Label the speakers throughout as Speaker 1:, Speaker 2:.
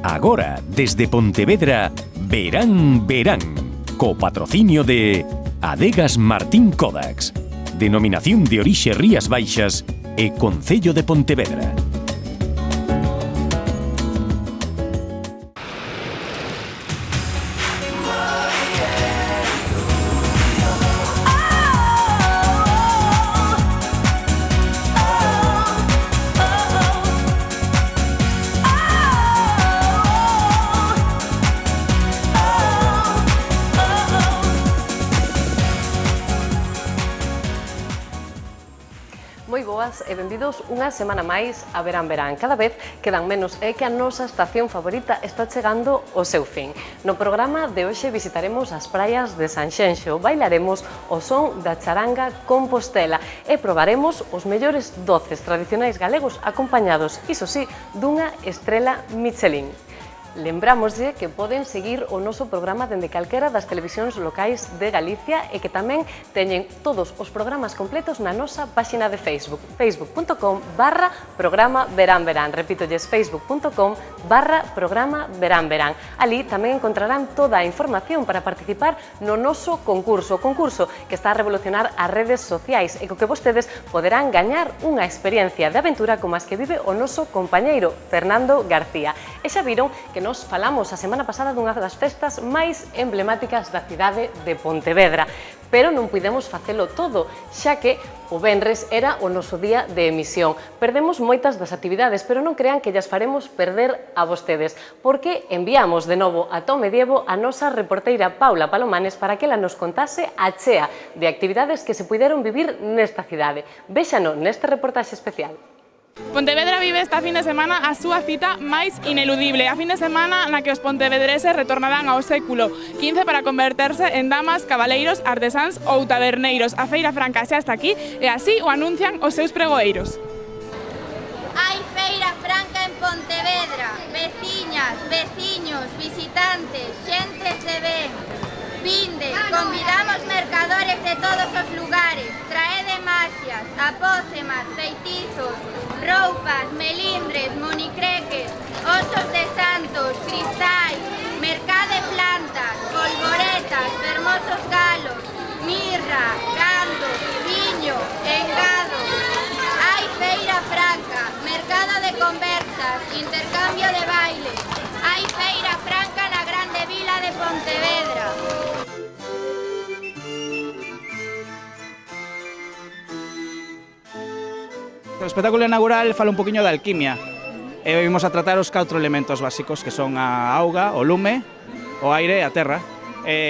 Speaker 1: Agora, desde Pontevedra, Verán, Verán, co patrocinio de Adegas Martín Kodax, Denominación de Orixe Rías Baixas e Concello de Pontevedra.
Speaker 2: Moi boas e benvidos unha semana máis a Verán Verán. Cada vez quedan menos e que a nosa estación favorita está chegando ao seu fin. No programa de hoxe visitaremos as praias de Sanxenxo, bailaremos o son da charanga Compostela e probaremos os mellores doces tradicionais galegos acompañados, iso sí, dunha estrela Michelin. Lembrámoslle que poden seguir o noso programa dende calquera das televisións locais de Galicia e que tamén teñen todos os programas completos na nosa páxina de Facebook, facebook.com/programa Verán Verán. Repítolles, facebook.com/programa Verán Verán. Ali tamén encontrarán toda a información para participar no noso concurso que está a revolucionar as redes sociais e co que vostedes poderán gañar unha experiencia de aventura como as que vive o noso compañeiro Fernando García. E xa viron que nos falamos a semana pasada dunha das festas máis emblemáticas da cidade de Pontevedra, pero non pudemos facelo todo, xa que o venres era o noso día de emisión. Perdemos moitas das actividades, pero non crean que llas faremos perder a vostedes, porque enviamos de novo a Tó Medievo a nosa reporteira Paula Palomanes para que ela nos contase a chea de actividades que se puideron vivir nesta cidade. Véxano neste reportaxe especial.
Speaker 3: Pontevedra vive esta fin de semana a súa cita máis ineludible, a fin de semana na que os pontevedreses retornarán ao século XV para converterse en damas, cabaleiros, artesáns ou taberneiros. A Feira Franca xa está aquí e así o anuncian os seus pregoeiros.
Speaker 4: Hai Feira Franca en Pontevedra, veciñas, veciños, visitantes, xentes de ben. Vinde, convidamos mercadores de todos os lugares, traede magias, apócemas, feitizos, roupas, melindres, monicreques, osos de santos, cristais, mercade plantas, polvoretas, fermosos galos, mirra, gando, viño, engado. Hai Feira Franca, mercado de conversas, intercambio de bailes. Hai Feira Franca na grande vila de Pontevedra.
Speaker 5: O espectáculo inaugural fala un poquinho de alquimia e vimos a tratar os 4 elementos básicos que son a auga, o lume, o aire e a terra.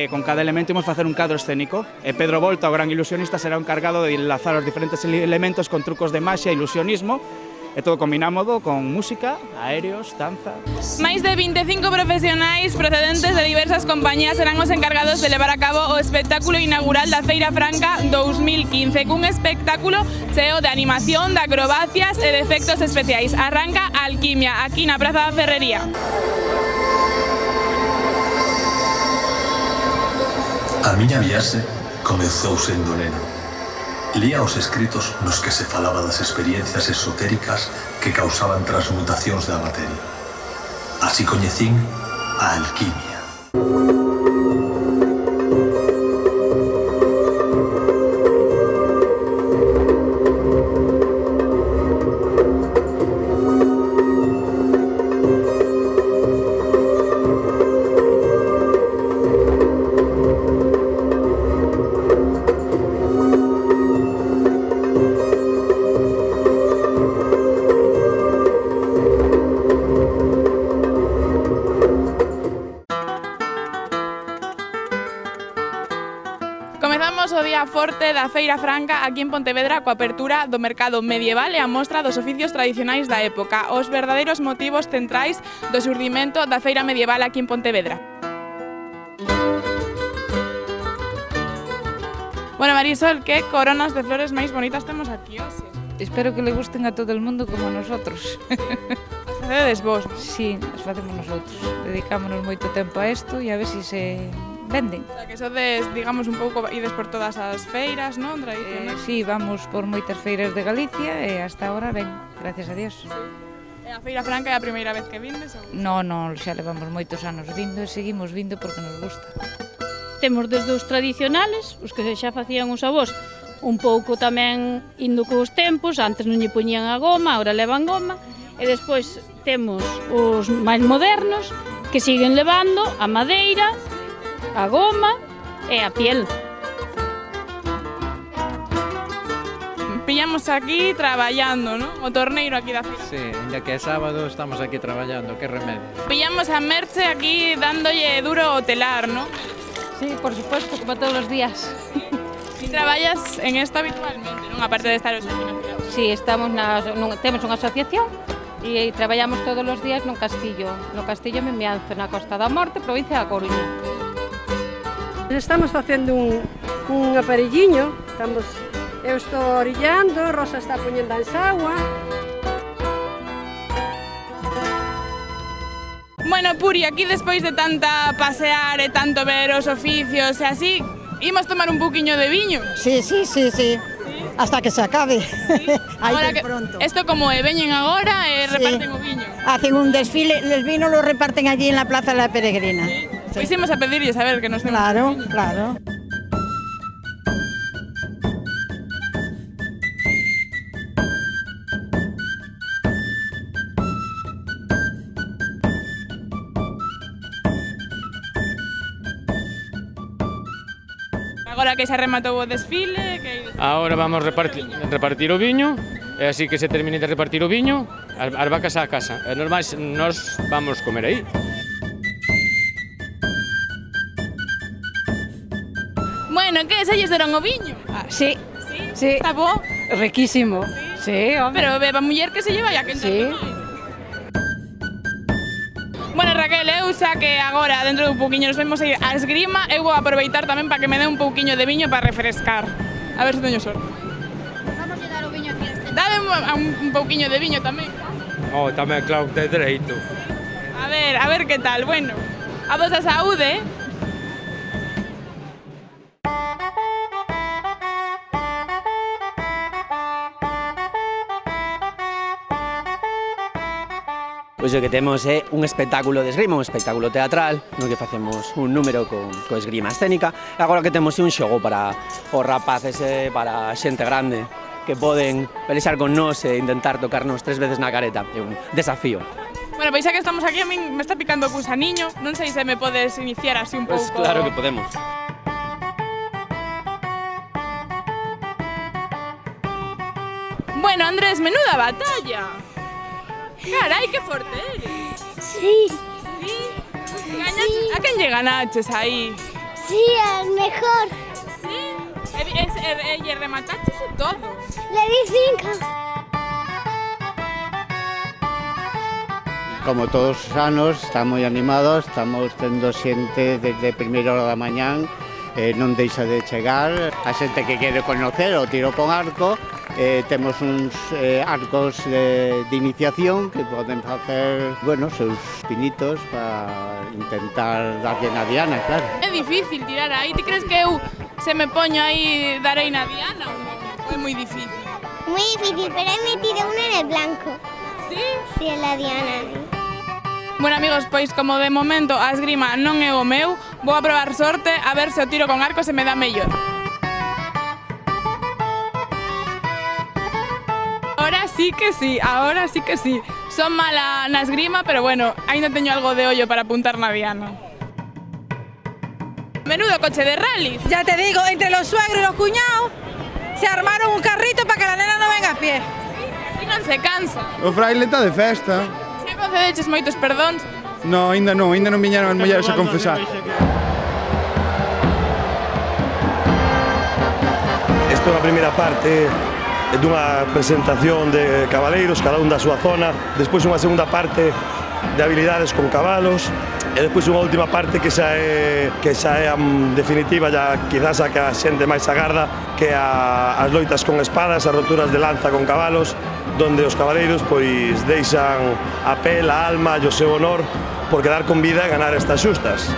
Speaker 5: Con cada elemento imos facer un cadro escénico e Pedro Volta, o gran ilusionista, será o encargado de enlazar os diferentes elementos con trucos de maxia e ilusionismo e todo combinámodo con música, aéreos, danza.
Speaker 3: Máis de 25 profesionais procedentes de diversas compañías serán os encargados de levar a cabo o espectáculo inaugural da Feira Franca 2015, cun espectáculo cheo de animación, de acrobacias e de efectos especiais. Arranca Alquimia, aquí na Praza da Ferrería.
Speaker 6: A miña viaxe comezou sendo neno. Lía os escritos nos que se falaba das experiencias esotéricas que causaban transmutacións da materia. Así coñecín a alquimia.
Speaker 3: Comezamos o día forte da Feira Franca aquí en Pontevedra coa apertura do mercado medieval e a mostra dos oficios tradicionais da época, os verdadeiros motivos centrais do xurdimento da Feira Medieval aquí en Pontevedra. Bueno, Marisol, que coronas de flores máis bonitas temos aquí hoxe?
Speaker 7: Espero que le gusten a todo el mundo como a nosotros.
Speaker 3: As facedes vos?
Speaker 7: Sí, as facemos nosotros. Dedicámonos moito tempo a isto e a ver se venden.
Speaker 3: O sea, que sodes, digamos, un pouco ides por todas as feiras, non? Tradicionais.
Speaker 7: Sí, vamos por moitas feiras de Galicia e hasta ahora ben, gracias a Dios.
Speaker 3: Sí. E a Feira Franca é a primeira vez que vindes?
Speaker 7: Non, xa levamos moitos anos vindo e seguimos vindo porque nos gusta.
Speaker 8: Temos desde os tradicionales, os que xa facían os avós, un pouco tamén indo cos tempos, antes non lle poñían a goma, agora levan goma, e despois temos os máis modernos, que siguen levando a madeira, a goma e a piel.
Speaker 3: Pillamos aquí traballando, ¿no? O torneiro aquí da feira.
Speaker 9: Sí, ya que é sábado estamos aquí traballando, que remedio.
Speaker 3: Pillamos a Merche aquí dándolle duro o telar, ¿no?
Speaker 8: Sí, por supuesto, como todos os días.
Speaker 3: E traballas en esto habitualmente, non? Aparte de estar aquí na feira.
Speaker 8: Sí, temos unha asociación e traballamos todos os días no Castillo Memianzo, na Costa da Morte, provincia da Coruña.
Speaker 10: Estamos facendo un aparelliño, eu estou orillando, Rosa está poñendo a ensagua.
Speaker 3: Bueno, Puri, aquí despois de tanta pasear e tanto ver os oficios e así, imos tomar un pouquiño de viño.
Speaker 11: Sí. Hasta que se acabe.
Speaker 3: Sí.
Speaker 11: Ahora que pronto.
Speaker 3: Esto como veñen agora e reparten o viño.
Speaker 11: Hacen un desfile, el vino lo reparten allí en la Plaza de la Peregrina.
Speaker 3: Sí. Pois imos a pedirlles a ver que nos temos.
Speaker 11: Claro.
Speaker 3: Agora que se rematou o desfile, que...
Speaker 12: Agora vamos repartir o viño, e así que se termine de repartir o viño, as vacas á casa. E nos vamos comer aí.
Speaker 3: Bueno, que se lles deron o viño?
Speaker 8: Sí.
Speaker 3: Está bo?
Speaker 8: Riquísimo. Sí, home.
Speaker 3: Pero beba muller que se lleva ya que entonces máis. Bueno, Raquel, eu xa que agora, dentro dun pouquiño, nos vemos a ir a esgrima, eu vou aproveitar tamén para que me dé un pouquiño de viño para refrescar. A ver se teño sorte.
Speaker 4: Vamos a dar o viño aquí.
Speaker 3: Dame un pouquiño de viño tamén.
Speaker 12: Tamén, claro, de dereito.
Speaker 3: A ver que tal. Bueno, a vosa saúde.
Speaker 13: Pois o que temos é un espectáculo de esgrima, un espectáculo teatral, no que facemos un número co esgrima escénica, e agora que temos un xogo para os rapaces e para a xente grande que poden pelexar con nós e intentar tocarnos 3 veces na careta, é un desafío.
Speaker 3: Bueno, pois xa que estamos aquí, a min me está picando o gusaniño, non sei se me podes iniciar así un pouco.
Speaker 13: Pois claro que podemos.
Speaker 3: Bueno, Andrés, menuda batalla. Carai, que forte eres.
Speaker 14: Sí.
Speaker 3: ¿A quen lle ganaches aí?
Speaker 14: Sí, al mejor.
Speaker 3: Sí? E remataches todo?
Speaker 14: Le di 5.
Speaker 15: Como todos os anos, está moi animados, estamos tendo xente desde primeira hora da mañán, non deixa de chegar, a xente que quere conocer o tiro con arco. Temos uns arcos de iniciación que poden facer, seus pinitos para intentar darlle na diana, claro.
Speaker 3: É difícil tirar aí, ti crees que eu se me poño aí darei na diana ou non? É moi difícil?
Speaker 14: Muy difícil, pero he metido una en el blanco.
Speaker 3: Sí?
Speaker 14: Sí, en la diana.
Speaker 3: Bueno, amigos, pois como de momento a esgrima non é o meu, vou a probar sorte a ver se o tiro con arco se me dá mellor. Ahora sí que sí. Son mala na esgrima, pero bueno, ainda teño algo de ollo para apuntar na diana. Menudo coche de rally.
Speaker 16: Ya te digo, entre los suegros y los cuñados se armaron un carrito para que la nena no venga a pie.
Speaker 3: Así non se cansa.
Speaker 17: O fraile está de festa.
Speaker 3: Se concedeches moitos perdóns?
Speaker 17: No, ainda non viñeron as mulleres a confesar.
Speaker 18: Esta é a primeira parte dunha presentación de cabaleiros, cada un da súa zona, despois unha segunda parte de habilidades con cabalos, e despois unha última parte que xa é definitiva, ya quizás a que a xente máis agarda, que as loitas con espadas, as roturas de lanza con cabalos, donde os cabaleiros pois deixan a pel, a alma e o seu honor por quedar con vida e ganar estas xustas.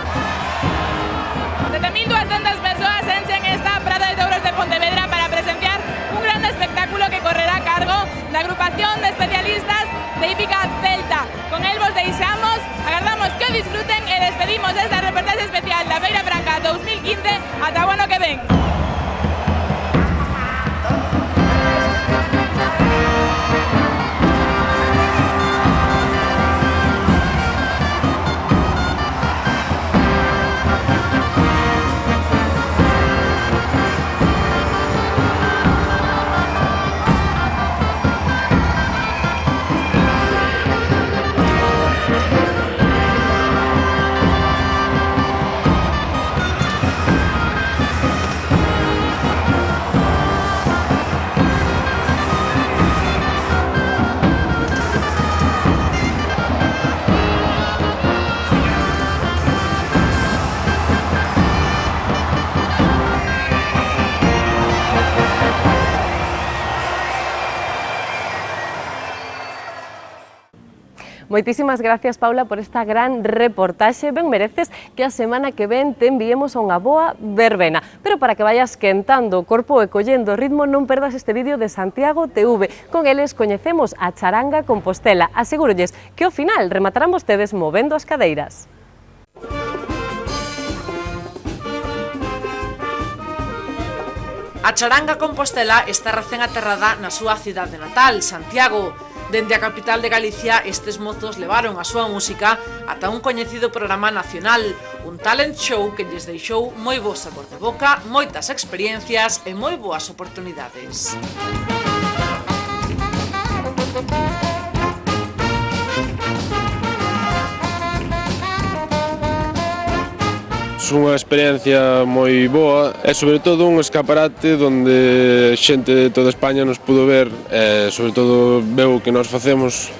Speaker 3: 7.200 persoas enchen esta Praza de Touros de Pontevedra para presenciar un gran espectáculo que correrá a cargo da agrupación de especialistas de hípica inaugural da Feira Franca 2015. Ata o ano que ven.
Speaker 2: Moitísimas gracias, Paula, por esta gran reportaxe. Ben mereces que a semana que ven te enviemos a unha boa verbena. Pero para que vayas quentando o corpo e collendo o ritmo, non perdas este vídeo de Santiago TV. Con eles coñecemos a Charanga Compostela. Asegúrolles que ao final rematarán vostedes movendo as cadeiras.
Speaker 19: A Charanga Compostela está recén aterrada na súa cidade natal, Santiago. Dende a capital de Galicia, estes mozos levaron a súa música ata un coñecido programa nacional, un talent show que lles deixou moi bo sabor de boca, moitas experiencias e moi boas oportunidades.
Speaker 20: Unha experiencia moi boa e sobre todo un escaparate onde xente de toda España nos pudo ver e sobre todo veu o que nós facemos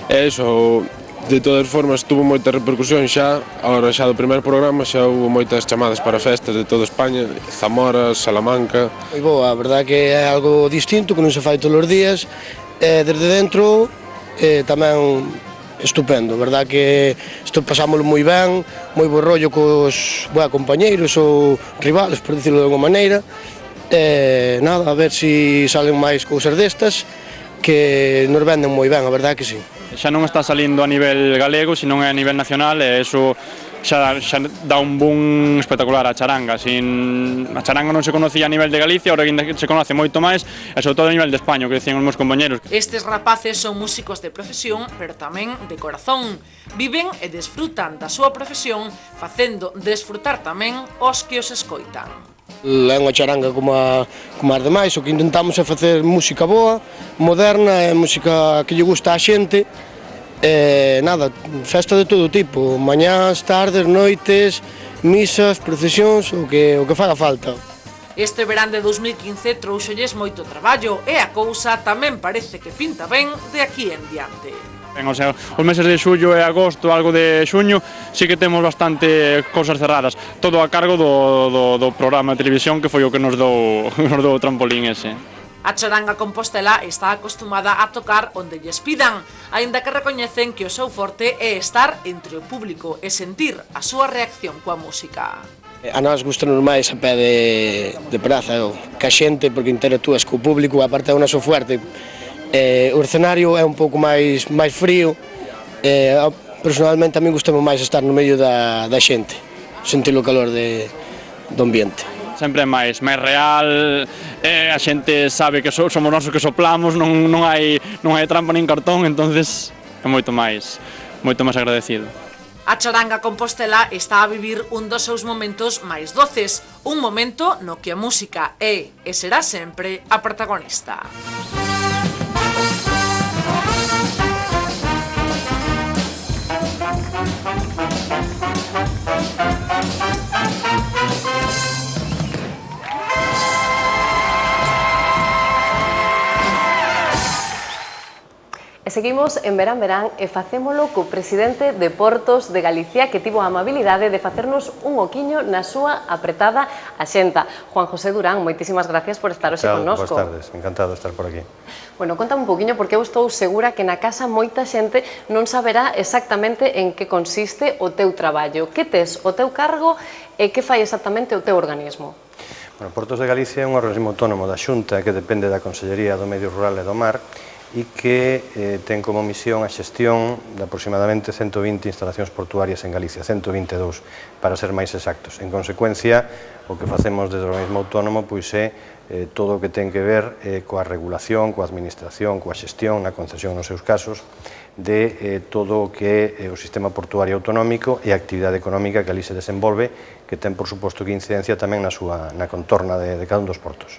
Speaker 20: e iso, de todas formas, tuvo moita repercusión xa, agora xa do primeiro programa xa houve moitas chamadas para festas de toda España, Zamora, Salamanca.
Speaker 21: Moi boa, a verdade que é algo distinto que non se fai todos os días e desde dentro tamén estupendo, verdad que isto pasámoslo moi ben, moi bo rollo cos compañeiros ou rivales, por dicirlo de alguma maneira. Nada, a ver se salen máis cousas destas que nos venden moi ben, a verdade que sí.
Speaker 22: Xa non está salindo a nivel galego, senón é a nivel nacional e iso xa dá un boom espectacular a charanga. A charanga non se conocía a nivel de Galicia, ahora se conoce moito máis e sobre todo a nivel de España, o que decían os meus compañeros.
Speaker 19: Estes rapaces son músicos de profesión, pero tamén de corazón. Viven e desfrutan da súa profesión, facendo desfrutar tamén os que os escoitan.
Speaker 21: É unha charanga como as demais, o que intentamos é facer música boa, moderna e música que lle gusta á xente. Nada, festa de todo tipo, mañás, tardes, noites, misas, procesións, o que faga falta.
Speaker 19: Este verán de 2015 trouxolles moito traballo e a cousa tamén parece que pinta ben de aquí en diante.
Speaker 22: O sea, os meses de xullo e agosto, algo de xuño, sí que temos bastante cousas cerradas, todo a cargo do programa de televisión que foi o que nos dou o trampolín ese.
Speaker 19: A Charanga Compostela está acostumada a tocar onde lles pidan, aínda que recoñecen que o seu forte é estar entre o público e sentir a súa reacción coa música.
Speaker 21: A nós gustanos máis a pé de praza, que a xente, porque interactúas co público, aparte é o noso fuerte. O escenario é un pouco máis frío, personalmente a mí gustame máis estar no medio da xente, sentir o calor do ambiente.
Speaker 22: Sempre é máis real, a xente sabe que somos nós que soplamos, non hai trampa nin cartón, entonces é moito máis agradecido.
Speaker 19: A Charanga Compostela está a vivir un dos seus momentos máis doces, un momento no que a música é e será sempre a protagonista.
Speaker 2: E seguimos en Verán Verán e facémolo co presidente de Portos de Galicia que tivo a amabilidade de facernos un oquiño na súa apretada axenda. Juan José Durán, moitísimas gracias por estar hoxe connosco.
Speaker 23: Boas tardes, encantado de estar por aquí.
Speaker 2: Bueno, contame un poquinho porque eu estou segura que na casa moita xente non saberá exactamente en que consiste o teu traballo. Que tes o teu cargo e que fai exactamente o teu organismo?
Speaker 23: Bueno, Portos de Galicia é un organismo autónomo da Xunta que depende da Consellería do Medio Rural e do Mar
Speaker 1: e que ten como misión a xestión de aproximadamente 120 instalacións portuarias en Galicia, 122 para ser máis exactos. En consecuencia, o que facemos desde o organismo autónomo pois é todo o que ten que ver coa regulación, coa administración, coa xestión, na concesión nos seus casos, de todo o que é o sistema portuario autonómico e a actividade económica que ali se desenvolve, que ten, por suposto, que incidencia tamén na contorna de cada un dos portos.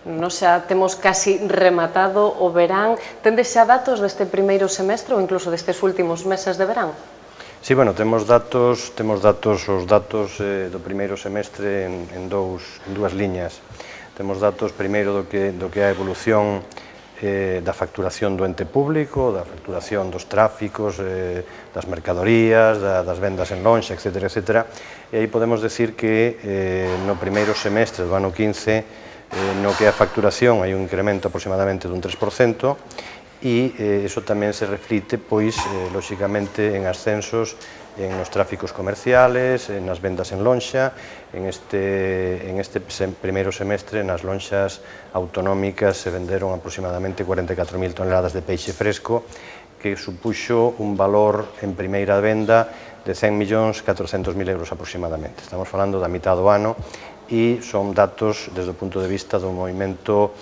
Speaker 2: Nos xa temos casi rematado o verán. Tendes xa datos deste primeiro semestre ou incluso destes últimos meses de verán?
Speaker 1: Sí, bueno, temos datos do primeiro semestre en dúas liñas. Temos datos primeiro do que é a evolución da facturación do ente público, da facturación dos tráficos, das mercadorías, das vendas en lonxa, etc. E aí podemos decir que no primeiro semestre do ano 15 no que é a facturación hai un incremento aproximadamente dun 3% e iso tamén se reflite, pois, lóxicamente, en ascensos nos tráficos comerciales, nas vendas en lonxa, en este primeiro semestre nas lonxas autonómicas se venderon aproximadamente 44.000 toneladas de peixe fresco, que supuxo un valor en primeira venda de 100.400.000 euros aproximadamente. Estamos falando da mitad do ano e son datos desde o punto de vista do movimento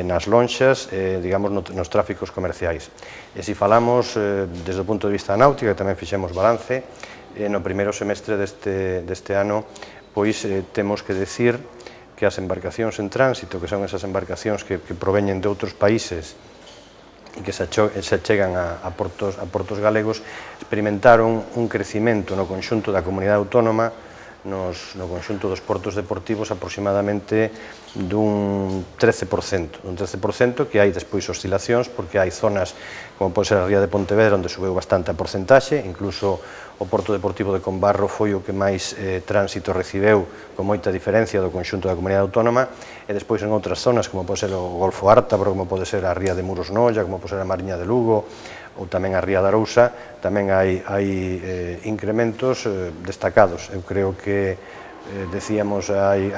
Speaker 1: nas lonxas, digamos, nos tráficos comerciais. E se falamos desde o punto de vista da náutica, que tamén fixemos balance, no primeiro semestre deste ano, pois temos que decir que as embarcacións en tránsito, que son esas embarcacións que proveñen de outros países e que se chegan a portos galegos, experimentaron un crecimento no conxunto da comunidade autónoma, no conxunto dos portos deportivos aproximadamente dun 13%, que hai despois oscilacións porque hai zonas como pode ser a ría de Pontevedra onde subeu bastante a porcentaxe, incluso o porto deportivo de Combarro foi o que máis tránsito recibeu con moita diferencia do conxunto da comunidade autónoma, e despois en outras zonas como pode ser o Golfo Ártabro, como pode ser a ría de Muros Noia, como pode ser a Mariña de Lugo ou tamén a ría de Arousa, tamén hai incrementos destacados. Eu creo que decíamos hai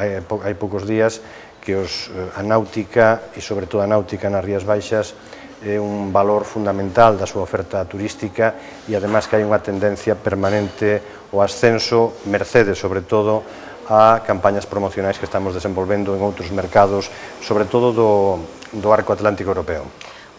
Speaker 1: poucos días que a náutica, e sobre todo a náutica nas Rías Baixas, é un valor fundamental da súa oferta turística e ademais que hai unha tendencia permanente ao ascenso, mercedes sobre todo a campañas promocionais que estamos desenvolvendo en outros mercados, sobre todo do arco atlántico europeo.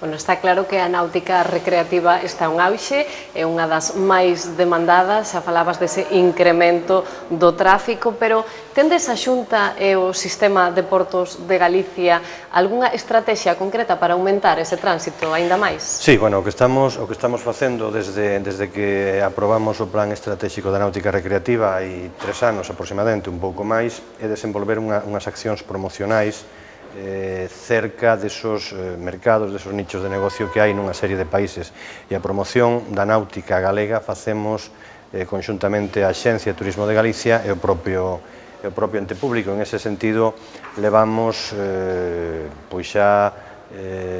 Speaker 2: Bueno, está claro que a náutica recreativa está un auxe, é unha das máis demandadas, xa falabas dese incremento do tráfico, pero tendes a Xunta e o Sistema de Portos de Galicia algunha estrategia concreta para aumentar ese tránsito aínda máis?
Speaker 1: Sí, bueno, o que estamos facendo desde que aprobamos o Plan Estratégico da Náutica Recreativa hai 3 anos aproximadamente, un pouco máis, é desenvolver unhas accións promocionais cerca desos mercados, desos nichos de negocio que hai nunha serie de países, e a promoción da náutica galega facemos conxuntamente a Axencia de Turismo de Galicia e o propio ente público. En ese sentido, levamos pois xa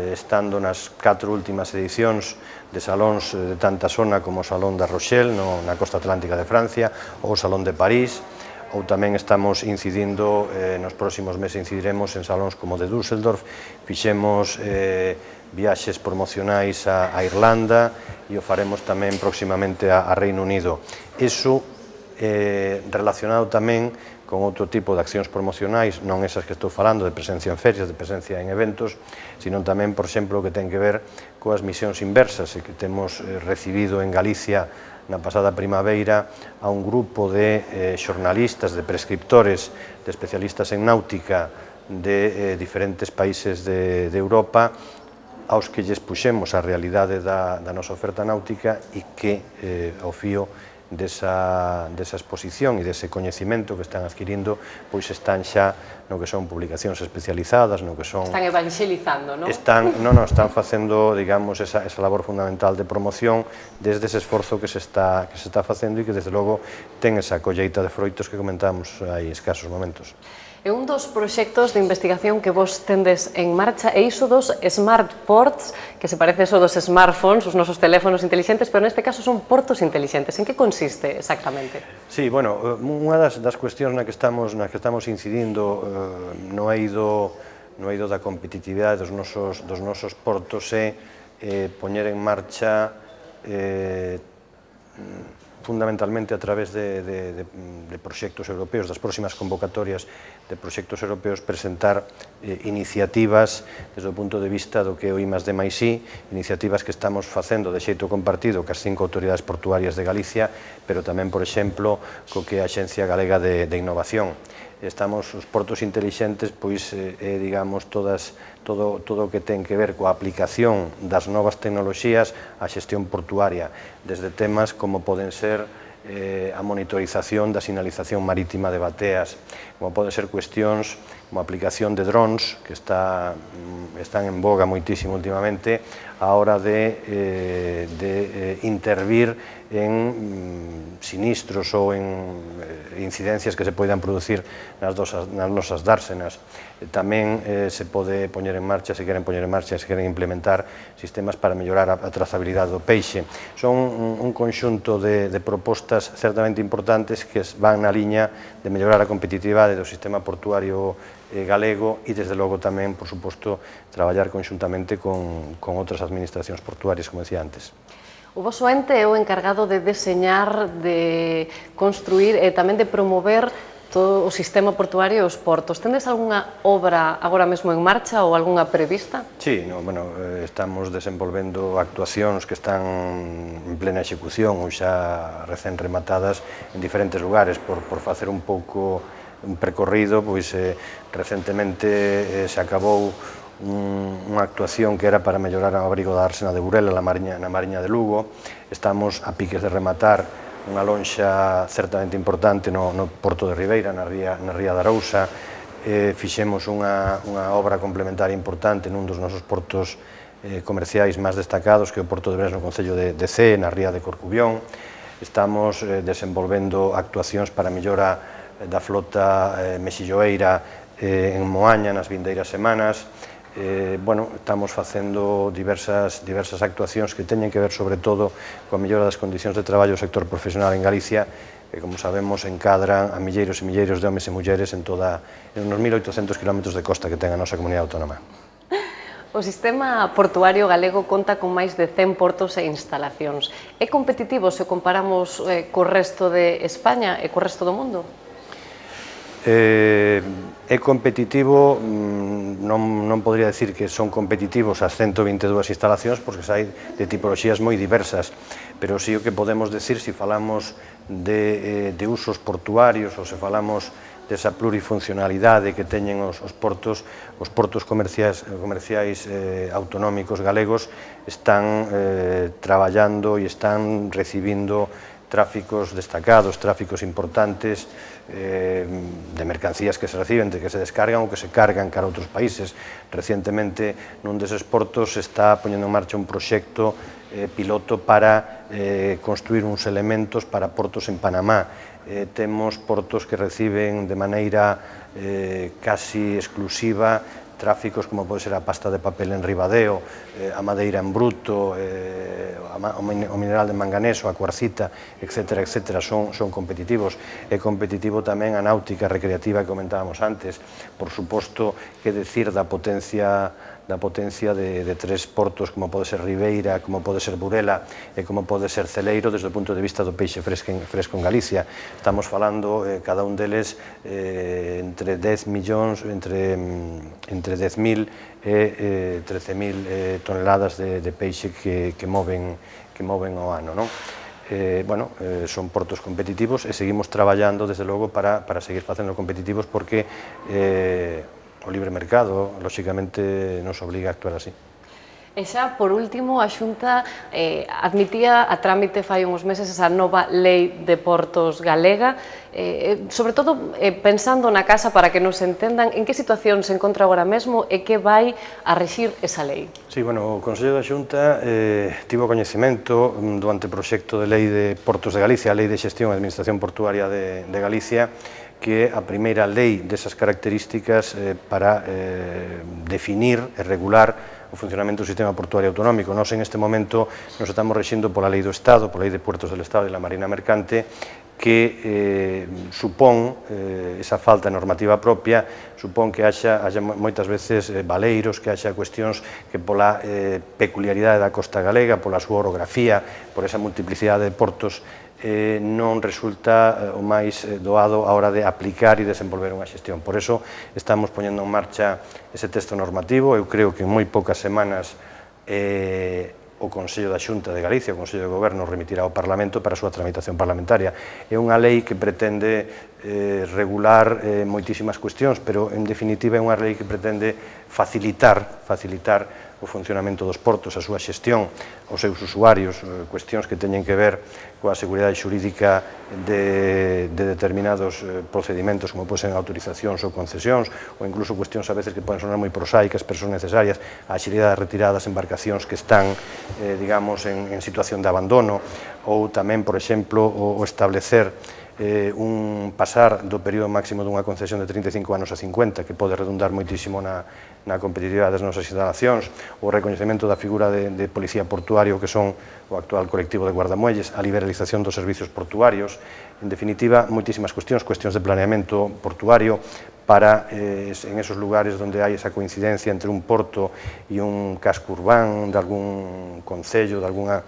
Speaker 1: estando nas 4 últimas edicións de salóns de tanta zona como o Salón da Rochelle na costa atlántica de Francia ou o Salón de París, ou tamén estamos incidindo, nos próximos meses incidiremos en salóns como de Düsseldorf, fixemos viaxes promocionais a Irlanda e o faremos tamén próximamente a Reino Unido. Iso relacionado tamén con outro tipo de accións promocionais, non esas que estou falando de presencia en ferias, de presencia en eventos, sino tamén, por exemplo, que ten que ver coas misións inversas, e que temos recibido en Galicia na pasada primaveira a un grupo de xornalistas, de prescriptores, de especialistas en náutica de diferentes países de Europa, aos que lles puxemos a realidade da nosa oferta náutica e que, ao fío desa exposición e dese coñecimento que están adquirindo, pois están xa no que son publicacións especializadas, no que son...
Speaker 2: Están evangelizando, non?
Speaker 1: Están facendo, digamos, esa labor fundamental de promoción desde ese esforzo que se está facendo e que, desde logo, ten esa colleita de froitos que comentábamos hai escasos momentos.
Speaker 2: É un dos proxectos de investigación que vos tendes en marcha é iso dos Smart Ports, que se parece eso dos smartphones, os nosos teléfonos inteligentes, pero neste caso son portos inteligentes. En que consiste exactamente?
Speaker 1: Sí, bueno, unha das cuestións na que estamos incidindo no eido da competitividade dos nosos portos é poñer en marcha fundamentalmente a través de proxectos europeos, das próximas convocatorias de proxectos europeos, presentar iniciativas desde o punto de vista do que é o I+D+I, iniciativas que estamos facendo de xeito compartido cas 5 autoridades portuarias de Galicia, pero tamén, por exemplo, co que é a Axencia Galega de Innovación. Os portos intelixentes, pois, digamos, todo o que ten que ver coa aplicación das novas tecnoloxías á xestión portuaria, desde temas como poden ser a monitorización da sinalización marítima de bateas, como poden ser cuestións como a aplicación de drones, que están en boga moitísimo últimamente, a hora de intervir en sinistros ou en incidencias que se poidan producir nas nosas dársenas. Tamén se pode poñer en marcha, se queren poñer en marcha, se queren implementar sistemas para mellorar a trazabilidade do peixe. Son un conxunto de propostas certamente importantes que van na liña de mellorar a competitividade do sistema portuario galego e, desde logo, tamén, por suposto, traballar conxuntamente con outras administracións portuarias, como decía antes.
Speaker 2: O voso ente é o encargado de deseñar, de construir e tamén de promover todo o sistema portuario e os portos. Tendes algunha obra agora mesmo en marcha ou algunha prevista?
Speaker 1: Sí, estamos desenvolvendo actuacións que están en plena execución ou xa recén rematadas en diferentes lugares. Por facer un pouco un percorrido, pois recentemente se acabou unha actuación que era para mellorar o abrigo da Dársena de Burela na Mariña de Lugo. Estamos a piques de rematar unha lonxa certamente importante no Porto de Ribeira, na ría da Arousa. Fixemos unha obra complementaria importante nun dos nosos portos comerciais máis destacados, que é o Porto de Bres no Concello de Cee, na ría de Corcubión. Estamos desenvolvendo actuacións para a mellora da flota mexilloeira en Moaña nas vindeiras semanas. Estamos facendo diversas actuacións que teñen que ver, sobre todo, coa mellora das condicións de traballo do sector profesional en Galicia, que, como sabemos, encadran a milleiros e milleiros de homes e mulleres en nos 1.800 km de costa que ten a nosa comunidade autónoma.
Speaker 2: O sistema portuario galego conta con máis de 100 portos e instalacións. É competitivo se comparamos co resto de España e co resto do mundo?
Speaker 1: É competitivo, non podría decir que son competitivos as 122 instalacións, porque hai de tipoloxías moi diversas, pero sí o que podemos decir, se falamos de usos portuarios ou se falamos desa plurifuncionalidade que teñen os portos comerciais autonómicos galegos, están traballando e están recibindo tráficos destacados, tráficos importantes de mercancías que se reciben, que se descargan ou que se cargan cara a outros países. Recientemente, nun deses portos, se está poñendo en marcha un proxecto piloto para construir uns elementos para portos en Panamá. Temos portos que reciben de maneira casi exclusiva tráficos como pode ser a pasta de papel en Ribadeo, a madeira en bruto, o mineral de manganeso, a cuarcita, etc., son competitivos. É competitivo tamén a náutica recreativa que comentábamos antes. Por suposto, que decir da potencia de tres portos como pode ser Ribeira, como pode ser Burela e como pode ser Celeiro desde o punto de vista do peixe fresco en Galicia. Estamos falando, cada un deles, entre 10 millóns, entre 10.000 e 13.000 toneladas de peixe que moven ao ano. Son portos competitivos e seguimos traballando, desde logo, para seguir facendo competitivos, porque o libre mercado, lóxicamente, nos obliga a actuar así.
Speaker 2: E xa, por último, a Xunta admitía a trámite fai uns meses esa nova lei de portos galega, sobre todo pensando na casa, para que nos entendan en que situación se encontra agora mesmo e que vai a rexir esa lei.
Speaker 1: Sí, o Consello da Xunta tivo coñecemento do anteproxecto de lei de Portos de Galicia, a Lei de Xestión e Administración Portuaria de Galicia, que é a primeira lei desas características para definir e regular o funcionamento do sistema portuario autonómico. Nós en este momento nos estamos rexindo pola Lei do Estado, pola Lei de Puertos del Estado e la Marina Mercante, que supón esa falta de normativa propia, supón que haxa moitas veces baleiros, que haxa cuestións que pola peculiaridade da costa galega, pola súa orografía, por esa multiplicidade de portos, non resulta o máis doado a hora de aplicar e desenvolver unha xestión. Por eso estamos poñendo en marcha ese texto normativo. Eu creo que en moi poucas semanas o Consello da Xunta de Galicia, o Consello de Goberno, remitirá ao Parlamento para a súa tramitación parlamentaria. É unha lei que pretende regular moitísimas cuestións, pero en definitiva é unha lei que pretende facilitar o funcionamento dos portos, a súa xestión, os seus usuarios, cuestións que teñen que ver coa seguridade xurídica de determinados procedimentos, como poden ser autorizacións ou concesións, ou incluso cuestións a veces que poden sonar moi prosaicas, pero son necesarias, a axilidade de retirada das embarcacións que están, digamos, en situación de abandono, ou tamén, por exemplo, o establecer un pasar do período máximo dunha concesión de 35 anos a 50, que pode redundar moitísimo na competitividade das nosas instalacións, o recoñecemento da figura de policía portuario, que son o actual colectivo de guardamuelles, a liberalización dos servicios portuarios, en definitiva, moitísimas cuestións de planeamento portuario para, en esos lugares onde hai esa coincidencia entre un porto e un casco urbán de algún concello, de algunha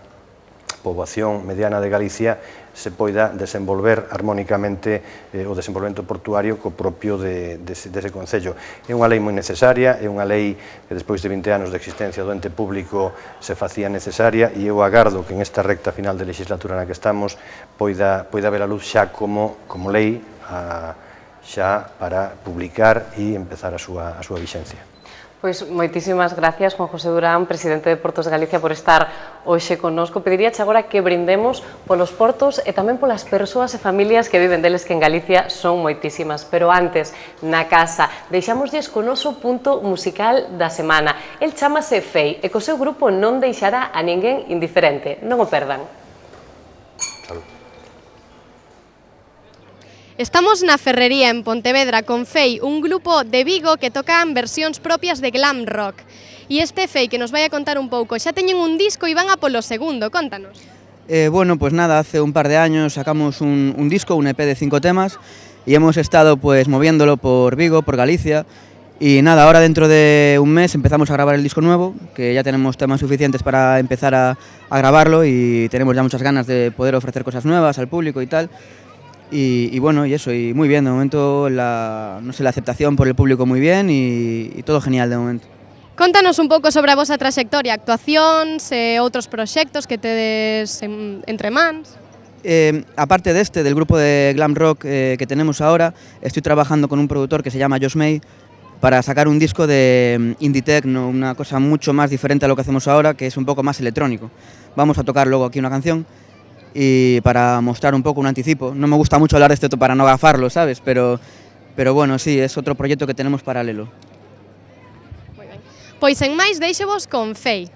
Speaker 1: poboación mediana de Galicia, se poida desenvolver armónicamente o desenvolvemento portuario co propio dese concello. É unha lei moi necesaria, é unha lei que despois de 20 anos de existencia do ente público se facía necesaria, e eu agardo que en esta recta final de legislatura na que estamos poida ver a luz xa como lei, xa para publicar e empezar a súa vixencia.
Speaker 2: Pois moitísimas gracias, Juan José Durán, presidente de Portos de Galicia, por estar hoxe connosco. Pediríache agora que brindemos polos portos e tamén polas persoas e familias que viven deles, que en Galicia son moitísimas. Pero antes, na casa, deixámoslles co noso punto musical da semana. El chámase Fei e co seu grupo non deixará a ninguén indiferente. Non o perdan.
Speaker 5: Estamos na Ferrería, en Pontevedra, con Fei, un grupo de Vigo que tocan versións propias de glam rock. E este Fei que nos vai a contar un pouco, xa teñen un disco e van a polo segundo, contanos.
Speaker 6: Bueno, pues nada, hace un par de años sacamos un disco, un EP de 5 temas, y hemos estado pues moviéndolo por Vigo, por Galicia, y nada, ahora dentro de un mes empezamos a grabar el disco nuevo, que ya tenemos temas suficientes para empezar a grabarlo, y tenemos ya muchas ganas de poder ofrecer cosas nuevas al público y tal. Y bueno, y eso, y muy bien, de momento la aceptación por el público muy bien y todo genial de momento.
Speaker 5: Contanos un pouco sobre a vosa trayectoria, actuacións e outros proxectos que tedes entre mans.
Speaker 6: Aparte del grupo de glam rock que tenemos ahora, estoy trabajando con un productor que se llama Josh May para sacar un disco de indie techno, una cosa mucho más diferente a lo que hacemos ahora, que es un poco más electrónico. Vamos a tocar luego aquí una canción. Y para mostrar un poco un anticipo. No me gusta mucho hablar de esto para no gafarlo, ¿sabes? Pero bueno, sí, es otro proyecto que tenemos paralelo.
Speaker 5: Muy ben. Pois en máis, deixevos con Fei.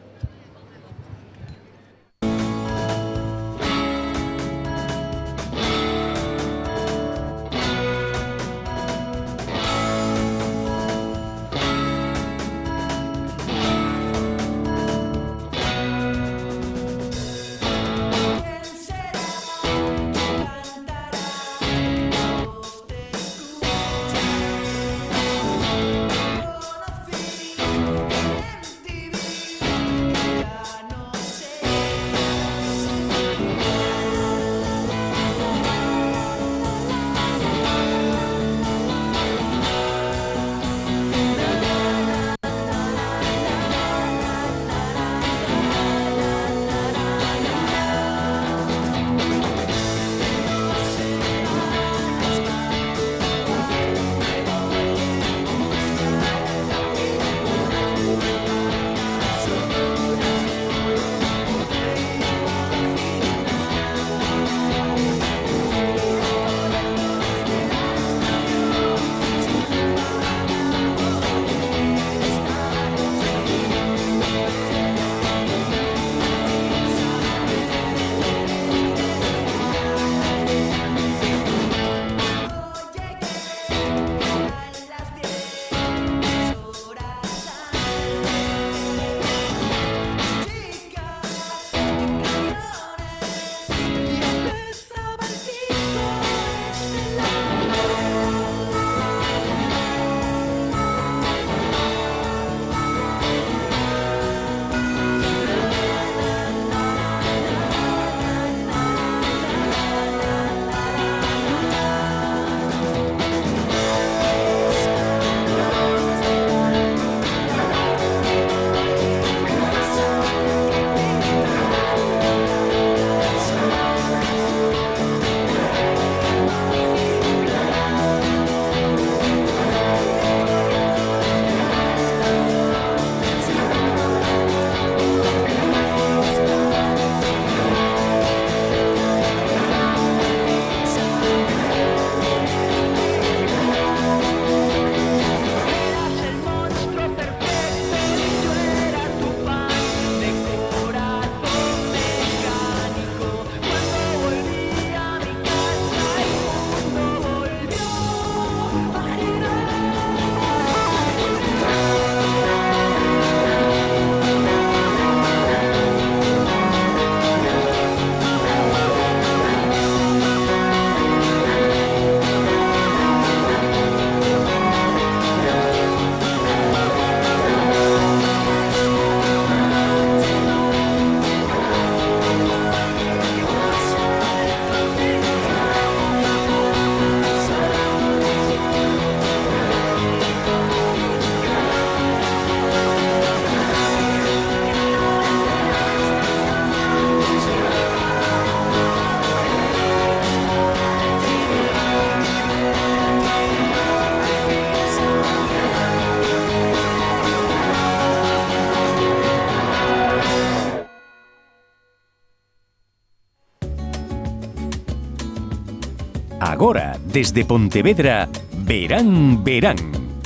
Speaker 7: Agora, desde Pontevedra, Verán, Verán,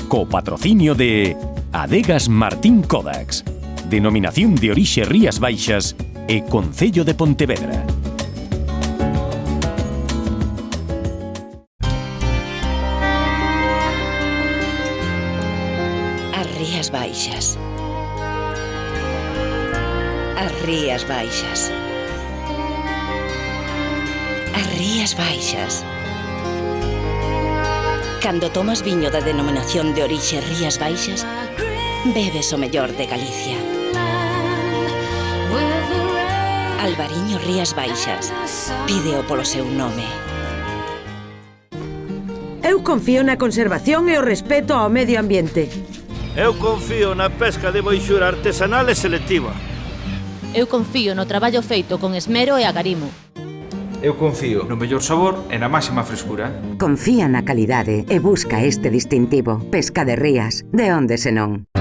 Speaker 7: co patrocinio de Adegas Martín Kodax, Denominación de Orixe Rías Baixas e Concello de Pontevedra.
Speaker 9: As Rías Baixas. As Rías Baixas. As Rías Baixas. Cando tomas viño da denominación de orixe Rías Baixas, bebes o mellor de Galicia. Albariño Rías Baixas. Pídeo polo seu nome.
Speaker 23: Eu confío na conservación e o respeto ao medio ambiente.
Speaker 24: Eu confío na pesca de boixura artesanal e selectiva.
Speaker 25: Eu confío no traballo feito con esmero e agarimo.
Speaker 26: Eu confío no mellor sabor e na máxima frescura.
Speaker 27: Confía na calidade e busca este distintivo. Pesca de Rías, de onde senón.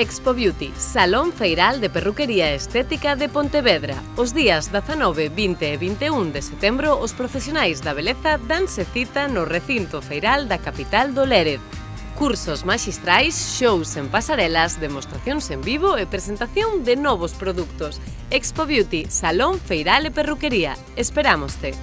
Speaker 2: Expo Beauty, Salón Feiral de Perruquería Estética de Pontevedra. Os días 19, 20 e 21 de setembro, os profesionais da beleza danse cita no recinto feiral da capital do Lérez. Cursos maxistrais, shows en pasarelas, demostracións en vivo e presentación de novos produtos. Expo Beauty, Salón Feiral e Perruquería. Esperámoste.